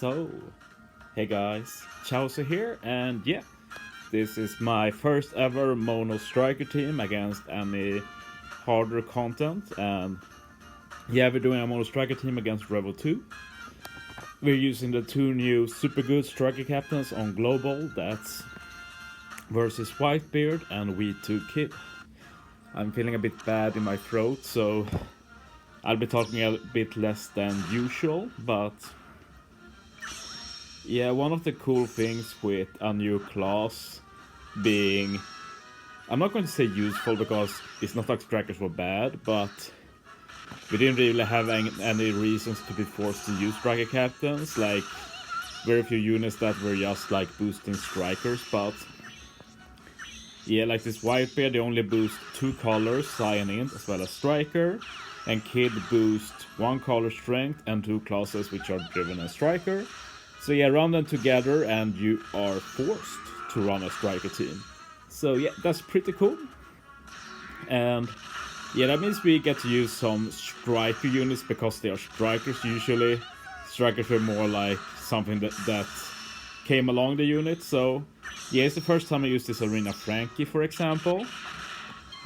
So, hey guys, Chowser here, and yeah, this is my first ever mono striker team against any harder content, and yeah, we're doing a mono striker team against Revo 2. We're using the two new super good striker captains on global, that's versus Whitebeard and We2Kid. I'm feeling a bit bad in my throat, so I'll be talking a bit less than usual, but yeah, one of the cool things with a new class being, I'm not going to say useful because it's not like strikers were bad, but we didn't really have any reasons to be forced to use striker captains, like very few units that were just like boosting strikers, but yeah, like this Whitebeard, they only boost 2 colors, Psi and Int, as well as striker, and Kid boost 1 color strength and 2 classes which are driven and striker. So yeah, run them together and you are forced to run a striker team. So yeah, that's pretty cool. And yeah, that means we get to use some striker units because they are strikers usually. Strikers were more like something that came along the unit. So yeah, it's the first time I used this Arena Frankie, for example.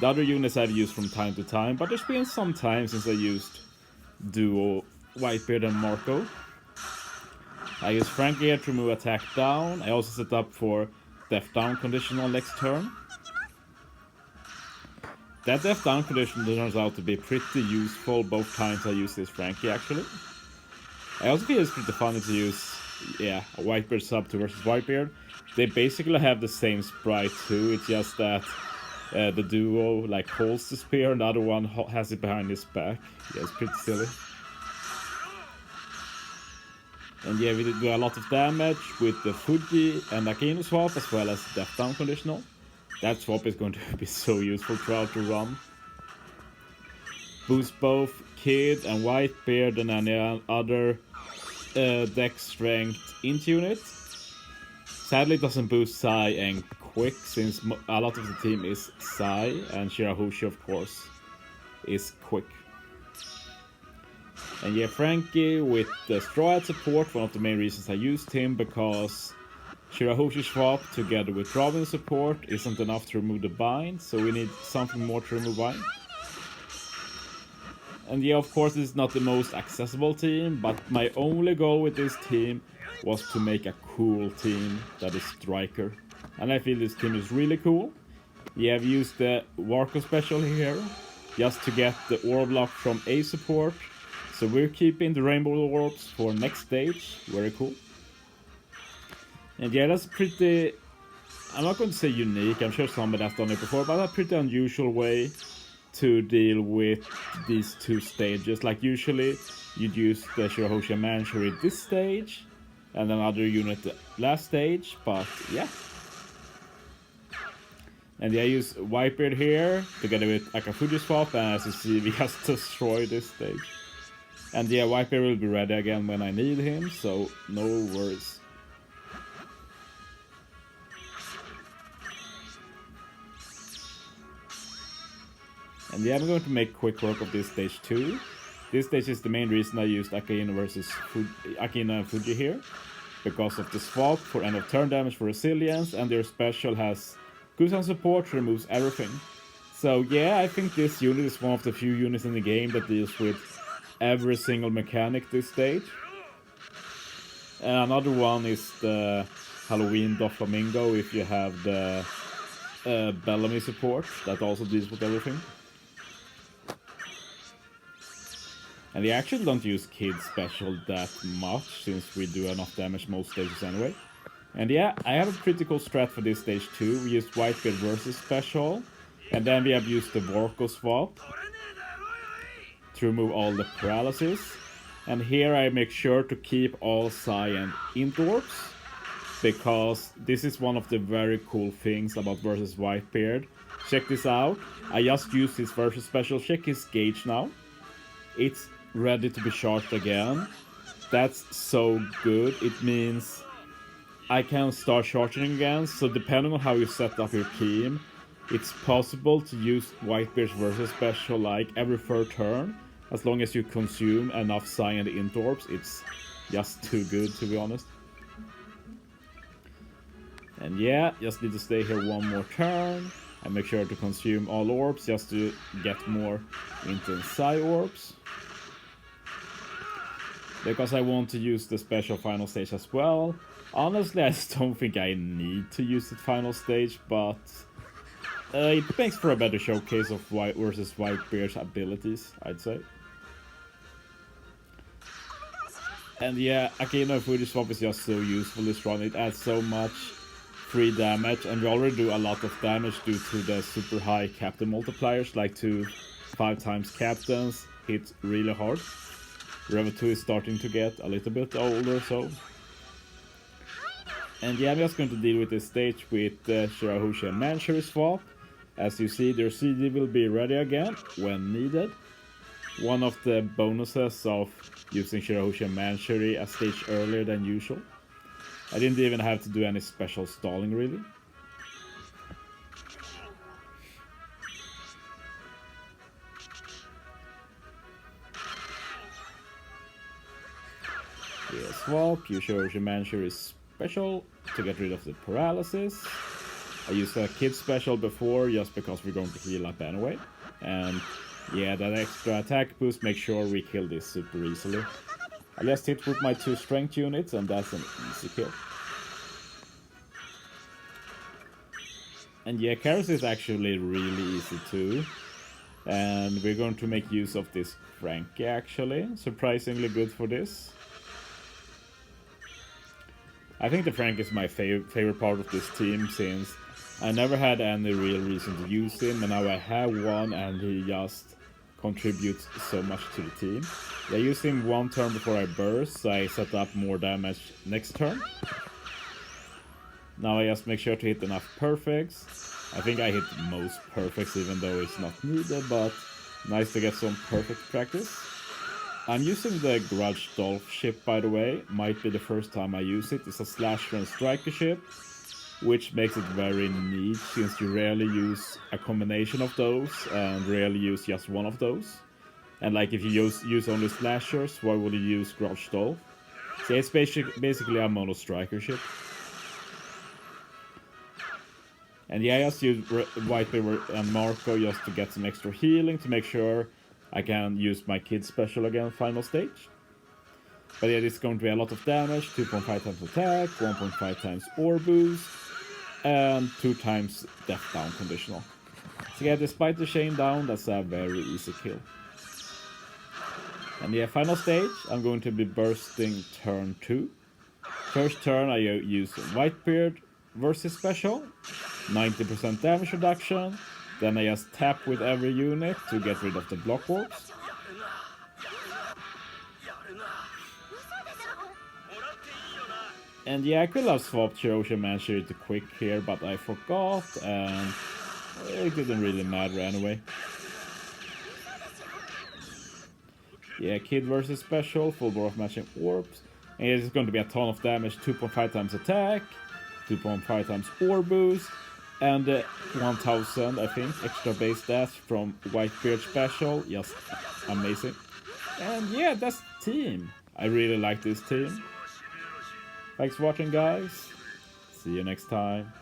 The other units I've used from time to time, but there's been some time since I used Duo Whitebeard and Marco. I use Frankie here to remove attack down. I also set up for death down conditional next turn. That death down condition turns out to be pretty useful both times I use this Frankie actually. I also feel it's pretty funny to use, yeah, a Whitebeard sub to versus Whitebeard. They basically have the same sprite too, it's just that the duo like holds the spear and the other one has it behind his back. Yeah, it's pretty silly. And yeah, we did do a lot of damage with the Fuji and Akino swap as well as death down conditional. That swap is going to be so useful throughout the run. Boost both Kid and Whitebeard and any other deck strength int unit. Sadly it doesn't boost Psi and Quick since a lot of the team is Psi and Shirahoshi of course is Quick. And yeah, Frankie with the Straw support, one of the main reasons I used him, because Shirahoshi swap together with Robin support isn't enough to remove the bind, so we need something more to remove bind. And yeah, of course this is not the most accessible team, but my only goal with this team was to make a cool team that is striker. And I feel this team is really cool. Yeah, I've used the Warco special here, just to get the orb lock from A support. So we're keeping the rainbow orbs for next stage, very cool. And yeah, that's pretty, I'm not going to say unique, I'm sure somebody has done it before, but a pretty unusual way to deal with these two stages. Like usually you'd use the Shirahoshi and Manchuri at this stage, and another unit the last stage, but yeah. And yeah, I use Whitebeard here, together with Akafuji swap, and as you see we just destroyed this stage. And yeah, Whitebeard will be ready again when I need him, so no worries. And yeah, I'm going to make quick work of this stage too. This stage is the main reason I used Akino versus Akino and Fuji here. Because of the swap for end of turn damage for resilience, and their special has Gusan support, removes everything. So yeah, I think this unit is one of the few units in the game that deals with every single mechanic this stage. And another one is the Halloween Doflamingo if you have the Bellamy support that also deals with everything. And we actually don't use Kid special that much since we do enough damage most stages anyway. And yeah, I have a pretty cool strat for this stage too. We used Whitebeard versus special, and then we have used the Vorko swap to remove all the paralysis. And here I make sure to keep all Psi and Int orbs, because this is one of the very cool things about versus Whitebeard. Check this out. I just used his versus special. Check his gauge now. It's ready to be charged again. That's so good. It means I can start charging again. So depending on how you set up your team, it's possible to use Whitebeard's versus special like every third turn. As long as you consume enough Psi and Int orbs, it's just too good, to be honest. And yeah, just need to stay here one more turn. And make sure to consume all orbs just to get more intense Psy orbs. Because I want to use the special final stage as well. Honestly, I just don't think I need to use the final stage, but it makes for a better showcase of White versus Whitebeard's abilities, I'd say. And yeah, Akino Fuji Swap is just so useful this run. It adds so much free damage, and we already do a lot of damage due to the super high captain multipliers, like 5 times captains hit really hard. Revo 2 is starting to get a little bit older, so. And yeah, I'm just going to deal with this stage with the Shirahoshi and Manchury swap. As you see, their CD will be ready again when needed. One of the bonuses of using Shirahoshi and Manchury a stage earlier than usual. I didn't even have to do any special stalling, really. Yeah, swap, use Shirahoshi Manchury special to get rid of the paralysis. I used a kid special before just because we're going to heal up anyway. And yeah, that extra attack boost makes sure we kill this super easily. I just hit with my 2 strength units and that's an easy kill. And yeah, Karis is actually really easy too. And we're going to make use of this Frankie actually. Surprisingly good for this. I think the Frank is my favorite part of this team since I never had any real reason to use him, and now I have one and he just contributes so much to the team. I used him one turn before I burst, so I set up more damage next turn. Now I just make sure to hit enough perfects. I think I hit most perfects even though it's not needed, but nice to get some perfect practice. I'm using the Grudge Dolph ship, by the way. Might be the first time I use it. It's a slasher and striker ship, which makes it very neat since you rarely use a combination of those and rarely use just one of those. And like if you use only slashers, why would you use Grudge Dolph? So it's basically a mono striker ship. And yeah, I just use Whitebeard and Marco just to get some extra healing to make sure I can use my kid special again final stage. But yeah, this is going to be a lot of damage, 2.5 times attack, 1.5 times ore boost, and 2 times death down conditional. So yeah, despite the chain down, that's a very easy kill. And yeah, final stage, I'm going to be bursting turn 2. First turn I use Whitebeard versus special, 90% damage reduction. Then I just tap with every unit to get rid of the block orbs. And yeah, I could have swapped Shirahoshi and Manchury to quick here, but I forgot, and it didn't really matter anyway. Yeah, kid versus special, full bar of matching orbs. And it's going to be a ton of damage, 2.5 times attack, 2.5 times ore boost, and 1000, I think, extra base dash from Whitebeard special. Just amazing. And yeah, that's the team. I really like this team. Thanks for watching, guys. See you next time.